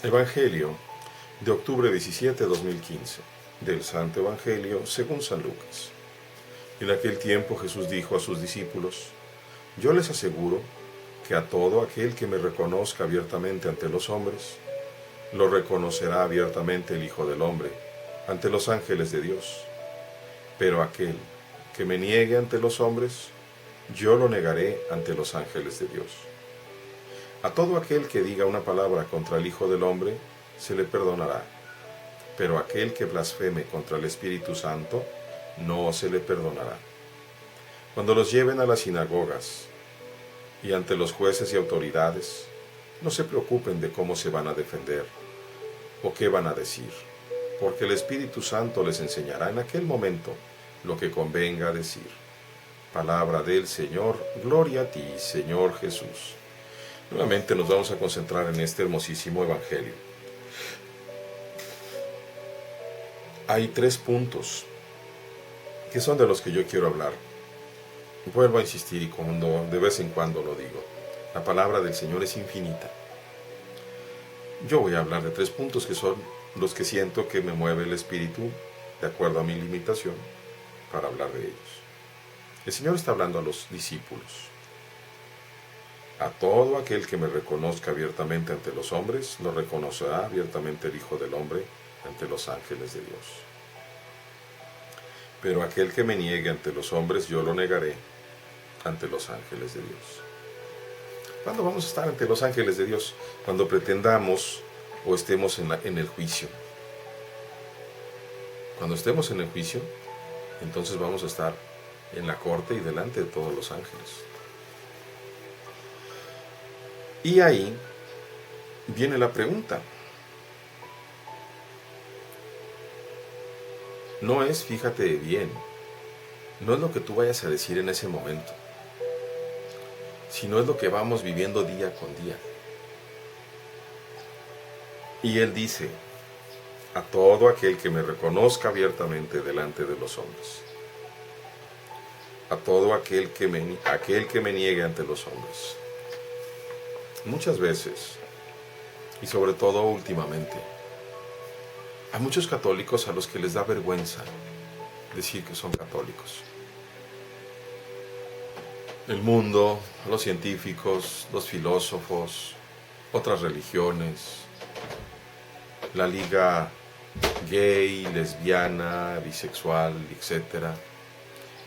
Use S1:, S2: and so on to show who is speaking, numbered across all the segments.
S1: Evangelio de octubre 17, 2015, del Santo Evangelio según San Lucas. En aquel tiempo Jesús dijo a sus discípulos: Yo les aseguro que a todo aquel que me reconozca abiertamente ante los hombres, lo reconocerá abiertamente el Hijo del Hombre ante los ángeles de Dios. Pero aquel que me niegue ante los hombres, yo lo negaré ante los ángeles de Dios. A todo aquel que diga una palabra contra el Hijo del Hombre, se le perdonará, pero aquel que blasfeme contra el Espíritu Santo, no se le perdonará. Cuando los lleven a las sinagogas y ante los jueces y autoridades, no se preocupen de cómo se van a defender o qué van a decir, porque el Espíritu Santo les enseñará en aquel momento lo que convenga decir. Palabra del Señor, gloria a ti, Señor Jesús. Nuevamente nos vamos a concentrar en este hermosísimo Evangelio. Hay 3 puntos que son de los que yo quiero hablar. Vuelvo a insistir y cuando de vez en cuando lo digo. La palabra del Señor es infinita. Yo voy a hablar de 3 puntos que son los que siento que me mueve el Espíritu, de acuerdo a mi limitación, para hablar de ellos. El Señor está hablando a los discípulos. A todo aquel que me reconozca abiertamente ante los hombres, lo reconocerá abiertamente el Hijo del Hombre ante los ángeles de Dios. Pero aquel que me niegue ante los hombres, yo lo negaré ante los ángeles de Dios. ¿Cuándo vamos a estar ante los ángeles de Dios? Cuando pretendamos o estemos en el juicio. Cuando estemos en el juicio, entonces vamos a estar en la corte y delante de todos los ángeles. Y ahí viene la pregunta. No es, fíjate bien, no es lo que tú vayas a decir en ese momento, sino es lo que vamos viviendo día con día. Y Él dice: a todo aquel que me reconozca abiertamente delante de los hombres, a todo aquel que me niegue ante los hombres. Muchas veces, y sobre todo últimamente, hay muchos católicos a los que les da vergüenza decir que son católicos. El mundo, los científicos, los filósofos, otras religiones, la liga gay, lesbiana, bisexual, etc.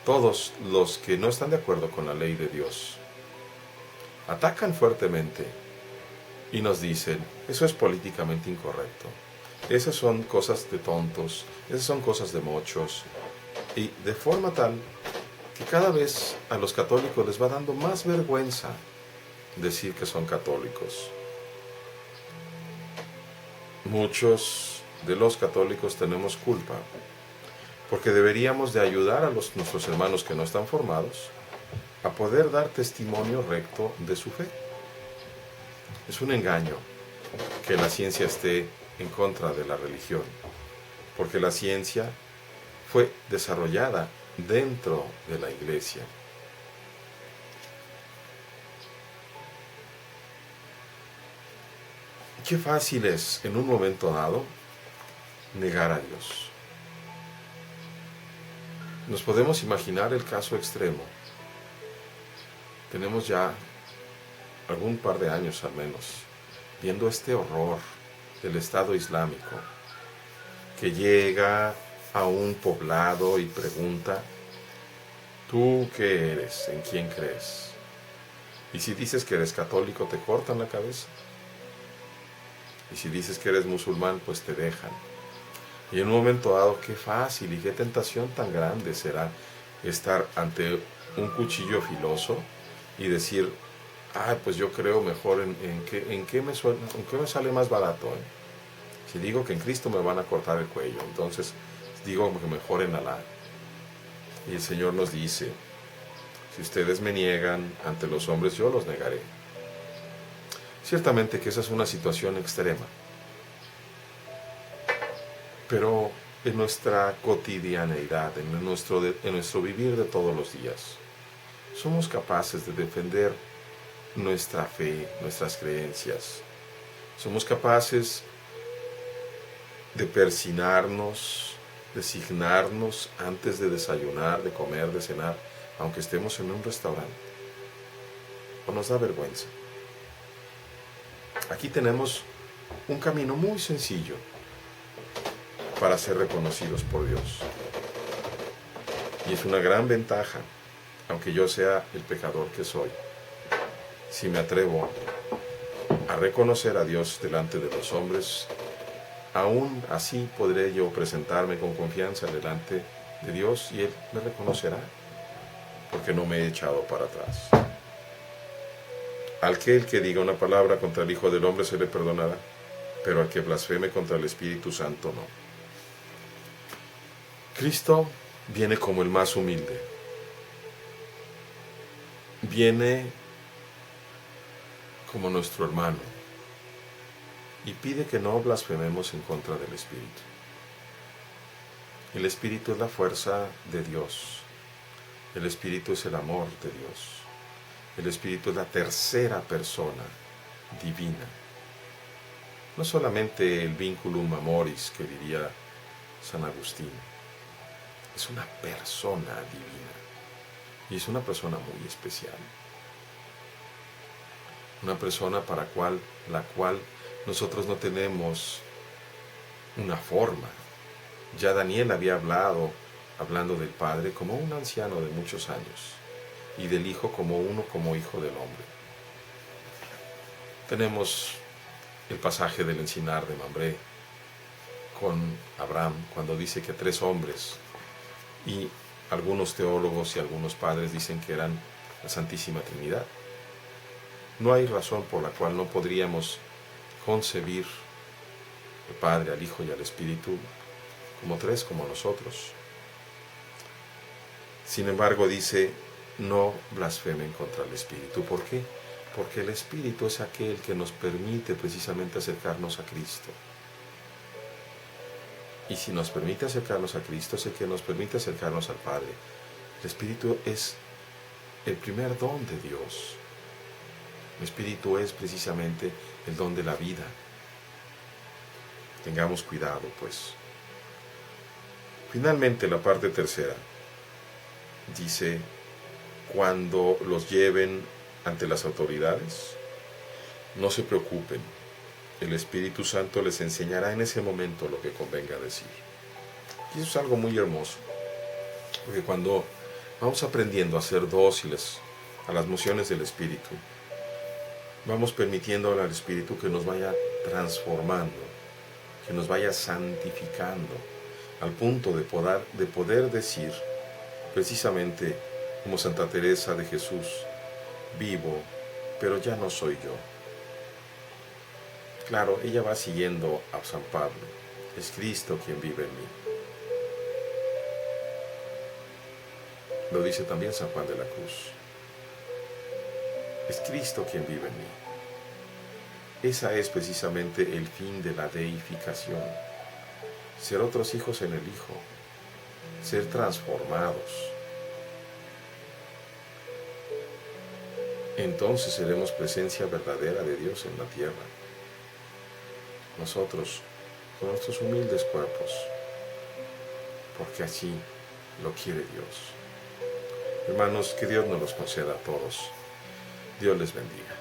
S1: Todos los que no están de acuerdo con la ley de Dios atacan fuertemente y nos dicen: eso es políticamente incorrecto, esas son cosas de tontos, esas son cosas de mochos, y de forma tal que cada vez a los católicos les va dando más vergüenza decir que son católicos. Muchos de los católicos tenemos culpa, porque deberíamos de ayudar a nuestros hermanos que no están formados a poder dar testimonio recto de su fe. Es un engaño que la ciencia esté en contra de la religión, porque la ciencia fue desarrollada dentro de la iglesia. Qué fácil es, en un momento dado, negar a Dios. Nos podemos imaginar el caso extremo. Tenemos ya algún par de años al menos viendo este horror del Estado Islámico, que llega a un poblado y pregunta: ¿tú qué eres? ¿En quién crees? Y si dices que eres católico, te cortan la cabeza. Y si dices que eres musulmán, pues te dejan. Y en un momento dado, qué fácil y qué tentación tan grande será estar ante un cuchillo filoso y decir: pues yo creo mejor en qué me sale más barato. Si digo que en Cristo me van a cortar el cuello, entonces digo que mejor en Alá. Y el Señor nos dice: si ustedes me niegan ante los hombres, yo los negaré. Ciertamente que esa es una situación extrema, pero en nuestra cotidianeidad, en nuestro vivir de todos los días, somos capaces de defender nuestra fe, nuestras creencias, Somos capaces de persinarnos, de signarnos antes de desayunar, de comer, de cenar, aunque estemos en un restaurante. ¿O nos da vergüenza? Aquí tenemos un camino muy sencillo para ser reconocidos por Dios. Y es una gran ventaja, aunque yo sea el pecador que soy, si me atrevo a reconocer a Dios delante de los hombres, aún así podré yo presentarme con confianza delante de Dios y Él me reconocerá, porque no me he echado para atrás. Al que diga una palabra contra el Hijo del Hombre se le perdonará, pero al que blasfeme contra el Espíritu Santo no. Cristo viene como el más humilde. Viene como nuestro hermano y pide que no blasfememos en contra del Espíritu. El Espíritu es la fuerza de Dios. El Espíritu es el amor de Dios. El Espíritu es la tercera persona divina. No solamente el vinculum amoris que diría San Agustín, es una persona divina y es una persona muy especial. Una persona para la cual nosotros no tenemos una forma. Ya Daniel había hablando del Padre como un anciano de muchos años y del Hijo como hijo del hombre. Tenemos el pasaje del encinar de Mambré con Abraham, cuando dice que 3 hombres, y algunos teólogos y algunos padres dicen que eran la Santísima Trinidad. No hay razón por la cual no podríamos concebir al Padre, al Hijo y al Espíritu como 3, como nosotros. Sin embargo, dice, no blasfemen contra el Espíritu. ¿Por qué? Porque el Espíritu es aquel que nos permite precisamente acercarnos a Cristo. Y si nos permite acercarnos a Cristo, es el que nos permite acercarnos al Padre. El Espíritu es el primer don de Dios. El Espíritu es precisamente el don de la vida. Tengamos cuidado, pues. Finalmente, la parte tercera dice, cuando los lleven ante las autoridades, no se preocupen. El Espíritu Santo les enseñará en ese momento lo que convenga decir. Y eso es algo muy hermoso, porque cuando vamos aprendiendo a ser dóciles a las mociones del Espíritu, vamos permitiendo al Espíritu que nos vaya transformando, que nos vaya santificando, al punto de poder decir, precisamente como Santa Teresa de Jesús, vivo, pero ya no soy yo. Claro, ella va siguiendo a San Pablo. Es Cristo quien vive en mí. Lo dice también San Juan de la Cruz. Es Cristo quien vive en mí. Esa es precisamente el fin de la deificación. Ser otros hijos en el Hijo. Ser transformados. Entonces seremos presencia verdadera de Dios en la tierra. Nosotros, con nuestros humildes cuerpos, porque así lo quiere Dios. Hermanos, que Dios nos los conceda a todos. Dios les bendiga.